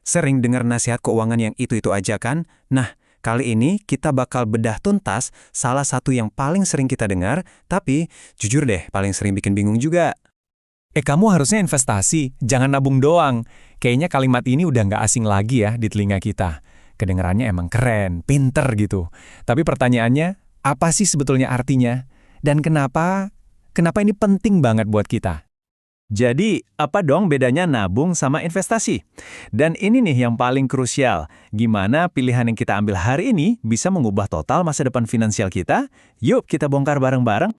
Sering dengar nasihat keuangan yang itu-itu aja kan? Nah, kali ini kita bakal bedah tuntas salah satu yang paling sering kita dengar, tapi jujur deh paling sering bikin bingung juga. Kamu harusnya investasi, jangan nabung doang. Kayaknya kalimat ini udah nggak asing lagi ya di telinga kita. Kedengarannya emang keren, pinter gitu. Tapi pertanyaannya, apa sih sebetulnya artinya? Dan kenapa ini penting banget buat kita? Jadi, apa dong bedanya nabung sama investasi? Dan ini nih yang paling krusial. Gimana pilihan yang kita ambil hari ini bisa mengubah total masa depan finansial kita? Yuk kita bongkar bareng-bareng.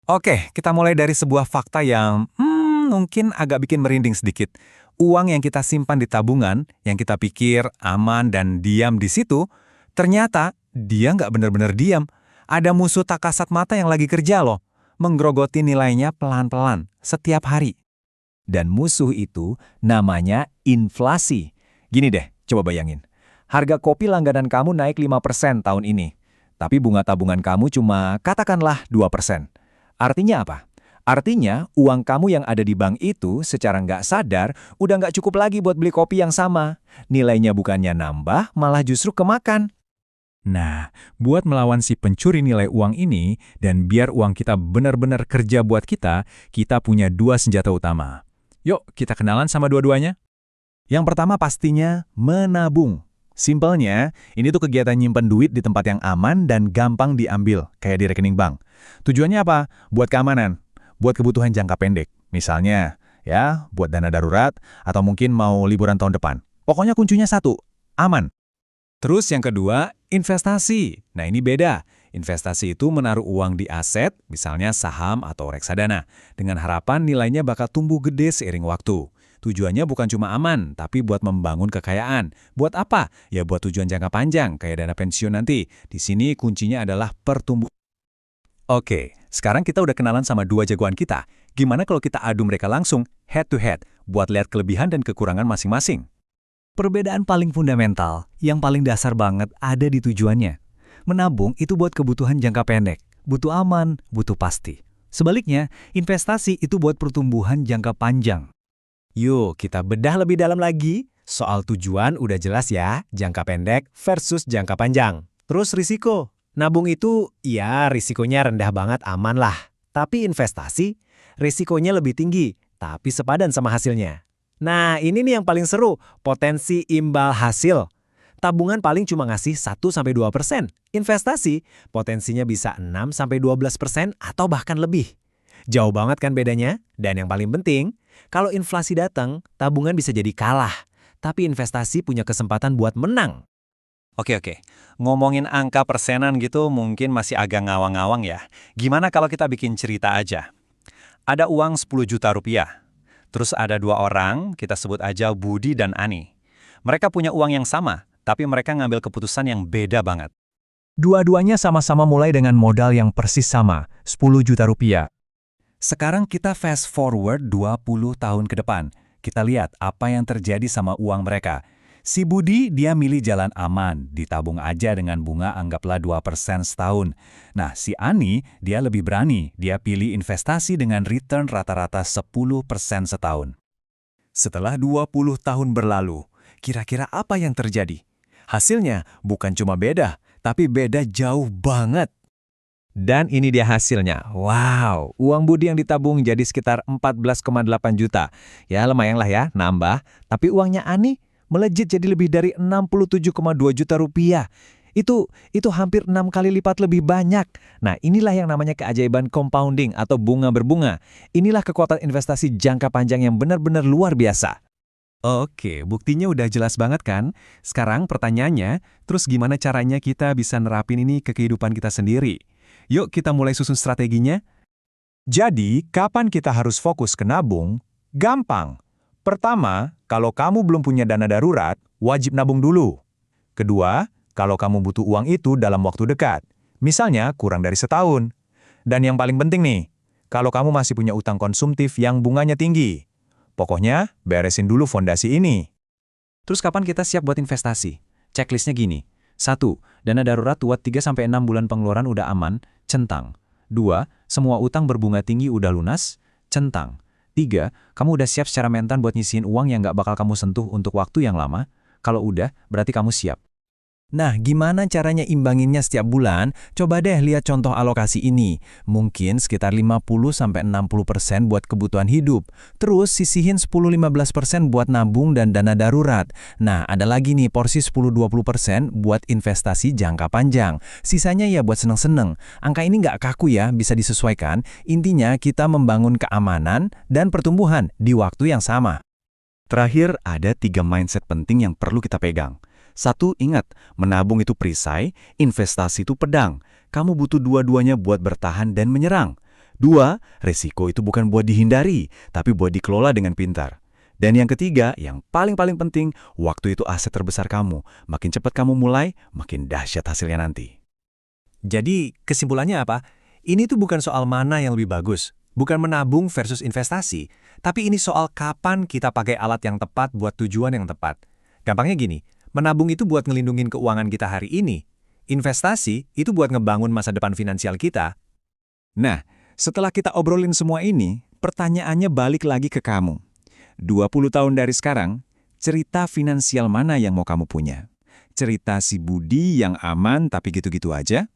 Oke, kita mulai dari sebuah fakta yang mungkin agak bikin merinding sedikit. Uang yang kita simpan di tabungan, yang kita pikir aman dan diam di situ, ternyata dia nggak benar-benar diam. Ada musuh tak kasat mata yang lagi kerja loh, menggerogoti nilainya pelan-pelan, setiap hari. Dan musuh itu namanya inflasi. Gini deh, coba bayangin. Harga kopi langganan kamu naik 5% tahun ini. Tapi bunga tabungan kamu cuma katakanlah 2%. Artinya apa? Artinya uang kamu yang ada di bank itu secara nggak sadar udah nggak cukup lagi buat beli kopi yang sama. Nilainya bukannya nambah, malah justru kemakan. Nah, buat melawan si pencuri nilai uang ini, dan biar uang kita benar-benar kerja buat kita punya dua senjata utama. Yuk, kita kenalan sama dua-duanya. Yang pertama pastinya menabung. Simpelnya, ini tuh kegiatan nyimpen duit di tempat yang aman dan gampang diambil, kayak di rekening bank. Tujuannya apa? Buat keamanan, buat kebutuhan jangka pendek. Misalnya, ya, buat dana darurat, atau mungkin mau liburan tahun depan. Pokoknya kuncinya satu, aman. Terus yang kedua, investasi. Nah ini beda. Investasi itu menaruh uang di aset, misalnya saham atau reksadana, dengan harapan nilainya bakal tumbuh gede seiring waktu. Tujuannya bukan cuma aman, tapi buat membangun kekayaan. Buat apa? Ya buat tujuan jangka panjang, kayak dana pensiun nanti. Di sini kuncinya adalah pertumbuhan. Oke, sekarang kita udah kenalan sama dua jagoan kita. Gimana kalau kita adu mereka langsung, head to head, buat lihat kelebihan dan kekurangan masing-masing? Perbedaan paling fundamental, yang paling dasar banget ada di tujuannya. Menabung itu buat kebutuhan jangka pendek, butuh aman, butuh pasti. Sebaliknya, investasi itu buat pertumbuhan jangka panjang. Yuk, kita bedah lebih dalam lagi. Soal tujuan udah jelas ya, jangka pendek versus jangka panjang. Terus risiko. Nabung itu, ya risikonya rendah banget, aman lah. Tapi investasi, risikonya lebih tinggi, tapi sepadan sama hasilnya. Nah, ini nih yang paling seru, potensi imbal hasil. Tabungan paling cuma ngasih 1-2%. Investasi, potensinya bisa 6-12% atau bahkan lebih. Jauh banget kan bedanya? Dan yang paling penting, kalau inflasi datang, tabungan bisa jadi kalah. Tapi investasi punya kesempatan buat menang. Oke. Ngomongin angka persenan gitu mungkin masih agak ngawang-ngawang ya. Gimana kalau kita bikin cerita aja? Ada uang 10 juta rupiah. Terus ada dua orang, kita sebut aja Budi dan Ani. Mereka punya uang yang sama, tapi mereka ngambil keputusan yang beda banget. Dua-duanya sama-sama mulai dengan modal yang persis sama, 10 juta rupiah. Sekarang kita fast forward 20 tahun ke depan. Kita lihat apa yang terjadi sama uang mereka. Si Budi, dia milih jalan aman, ditabung aja dengan bunga anggaplah 2% setahun. Nah, si Ani, dia lebih berani, dia pilih investasi dengan return rata-rata 10% setahun. Setelah 20 tahun berlalu, kira-kira apa yang terjadi? Hasilnya bukan cuma beda, tapi beda jauh banget. Dan ini dia hasilnya. Wow, uang Budi yang ditabung jadi sekitar 14,8 juta. Ya lumayan lah ya, nambah. Tapi uangnya Ani melejit jadi lebih dari 67,2 juta rupiah. Itu hampir 6 kali lipat lebih banyak. Nah, inilah yang namanya keajaiban compounding atau bunga berbunga. Inilah kekuatan investasi jangka panjang yang benar-benar luar biasa. Oke, buktinya udah jelas banget kan? Sekarang pertanyaannya, terus gimana caranya kita bisa nerapin ini ke kehidupan kita sendiri? Yuk kita mulai susun strateginya. Jadi, kapan kita harus fokus ke nabung? Gampang. Pertama, kalau kamu belum punya dana darurat, wajib nabung dulu. Kedua, kalau kamu butuh uang itu dalam waktu dekat. Misalnya, kurang dari setahun. Dan yang paling penting nih, kalau kamu masih punya utang konsumtif yang bunganya tinggi. Pokoknya, beresin dulu fondasi ini. Terus kapan kita siap buat investasi? Checklistnya gini. 1. Dana darurat buat 3-6 bulan pengeluaran udah aman, centang. 2. Semua utang berbunga tinggi udah lunas, centang. 3. Kamu udah siap secara mental buat nyisihin uang yang nggak bakal kamu sentuh untuk waktu yang lama. Kalau udah, berarti kamu siap. Nah, gimana caranya imbanginnya setiap bulan? Coba deh lihat contoh alokasi ini. Mungkin sekitar 50-60% buat kebutuhan hidup. Terus sisihin 10-15% buat nabung dan dana darurat. Nah, ada lagi nih porsi 10-20% buat investasi jangka panjang. Sisanya ya buat seneng-seneng. Angka ini nggak kaku ya, bisa disesuaikan. Intinya kita membangun keamanan dan pertumbuhan di waktu yang sama. Terakhir, ada 3 mindset penting yang perlu kita pegang. 1, ingat, menabung itu perisai, investasi itu pedang. Kamu butuh dua-duanya buat bertahan dan menyerang. 2, resiko itu bukan buat dihindari, tapi buat dikelola dengan pintar. Dan yang ketiga, yang paling-paling penting, waktu itu aset terbesar kamu. Makin cepat kamu mulai, makin dahsyat hasilnya nanti. Jadi, kesimpulannya apa? Ini tuh bukan soal mana yang lebih bagus, bukan menabung versus investasi, tapi ini soal kapan kita pakai alat yang tepat buat tujuan yang tepat. Gampangnya gini, menabung itu buat ngelindungin keuangan kita hari ini. Investasi itu buat ngebangun masa depan finansial kita. Nah, setelah kita obrolin semua ini, pertanyaannya balik lagi ke kamu. 20 tahun dari sekarang, cerita finansial mana yang mau kamu punya? Cerita si Budi yang aman tapi gitu-gitu aja?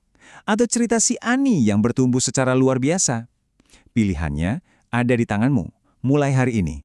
Atau cerita si Ani yang bertumbuh secara luar biasa? Pilihannya ada di tanganmu, mulai hari ini.